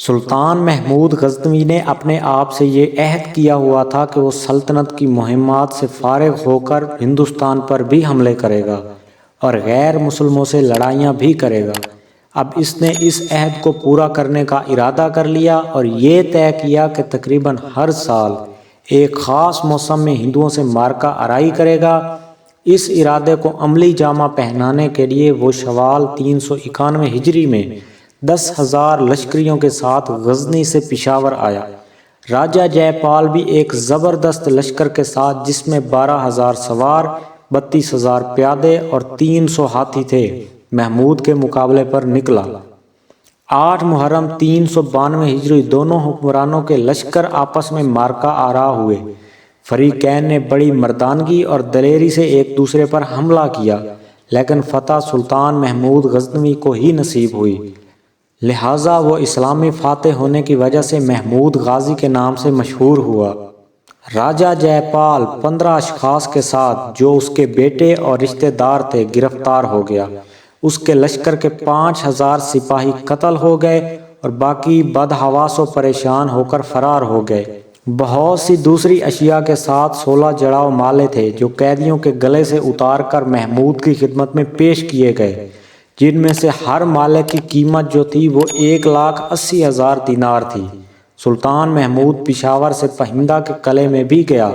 سلطان محمود غزنوی نے اپنے آپ سے یہ عہد کیا ہوا تھا کہ وہ سلطنت کی مہمات سے فارغ ہو کر ہندوستان پر بھی حملے کرے گا اور غیر مسلموں سے لڑائیاں بھی کرے گا۔ اب اس نے اس عہد کو پورا کرنے کا ارادہ کر لیا اور یہ طے کیا کہ تقریباً ہر سال ایک خاص موسم میں ہندوؤں سے معرکہ آرائی کرے گا۔ اس ارادے کو عملی جامہ پہنانے کے لیے وہ شوال 391 ہجری میں 10,000 لشکریوں کے ساتھ غزنی سے پشاور آیا۔ راجہ جے پال بھی ایک زبردست لشکر کے ساتھ، جس میں 12,000 سوار، 32,000 پیادے اور 300 ہاتھی تھے، محمود کے مقابلے پر نکلا۔ 8 محرم 392 ہجری دونوں حکمرانوں کے لشکر آپس میں معرکہ آرا ہوئے۔ فریقین نے بڑی مردانگی اور دلیری سے ایک دوسرے پر حملہ کیا، لیکن فتح سلطان محمود غزنوی کو ہی نصیب ہوئی، لہٰذا وہ اسلامی فاتح ہونے کی وجہ سے محمود غازی کے نام سے مشہور ہوا۔ راجہ جے پال 15 اشخاص کے ساتھ، جو اس کے بیٹے اور رشتہ دار تھے، گرفتار ہو گیا۔ اس کے لشکر کے 5,000 سپاہی قتل ہو گئے اور باقی بدحواس و پریشان ہو کر فرار ہو گئے۔ بہت سی دوسری اشیاء کے ساتھ 16 جڑاؤ مالے تھے، جو قیدیوں کے گلے سے اتار کر محمود کی خدمت میں پیش کیے گئے، جن میں سے ہر مالے کی قیمت جو تھی وہ 1,80,000 دینار تھی۔ سلطان محمود پشاور سے پہندہ کے قلعے میں بھی گیا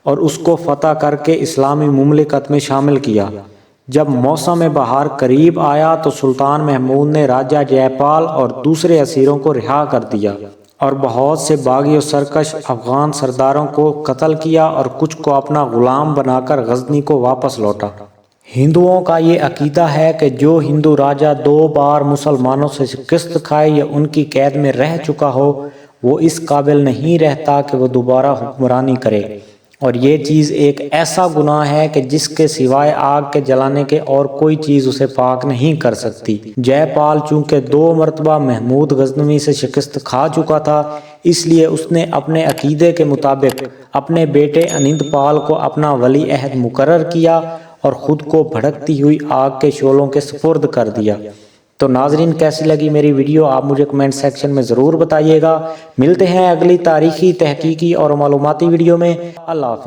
اور اس کو فتح کر کے اسلامی مملکت میں شامل کیا۔ جب موسم بہار قریب آیا تو سلطان محمود نے راجہ جے پال اور دوسرے اسیروں کو رہا کر دیا اور بہت سے باغی و سرکش افغان سرداروں کو قتل کیا اور کچھ کو اپنا غلام بنا کر غزنی کو واپس لوٹا۔ ہندوؤں کا یہ عقیدہ ہے کہ جو ہندو راجہ 2 بار مسلمانوں سے شکست کھائے یا ان کی قید میں رہ چکا ہو، وہ اس قابل نہیں رہتا کہ وہ دوبارہ حکمرانی کرے، اور یہ چیز ایک ایسا گناہ ہے کہ جس کے سوائے آگ کے جلانے کے اور کوئی چیز اسے پاک نہیں کر سکتی۔ جے پال چونکہ 2 مرتبہ محمود غزنوی سے شکست کھا چکا تھا، اس لیے اس نے اپنے عقیدے کے مطابق اپنے بیٹے انند پال کو اپنا ولی عہد مقرر کیا اور خود کو بھڑکتی ہوئی آگ کے شعلوں کے سپرد کر دیا۔ تو ناظرین، کیسی لگی میری ویڈیو آپ مجھے کمنٹ سیکشن میں ضرور بتائیے گا۔ ملتے ہیں اگلی تاریخی، تحقیقی اور معلوماتی ویڈیو میں۔ اللہ حافظ۔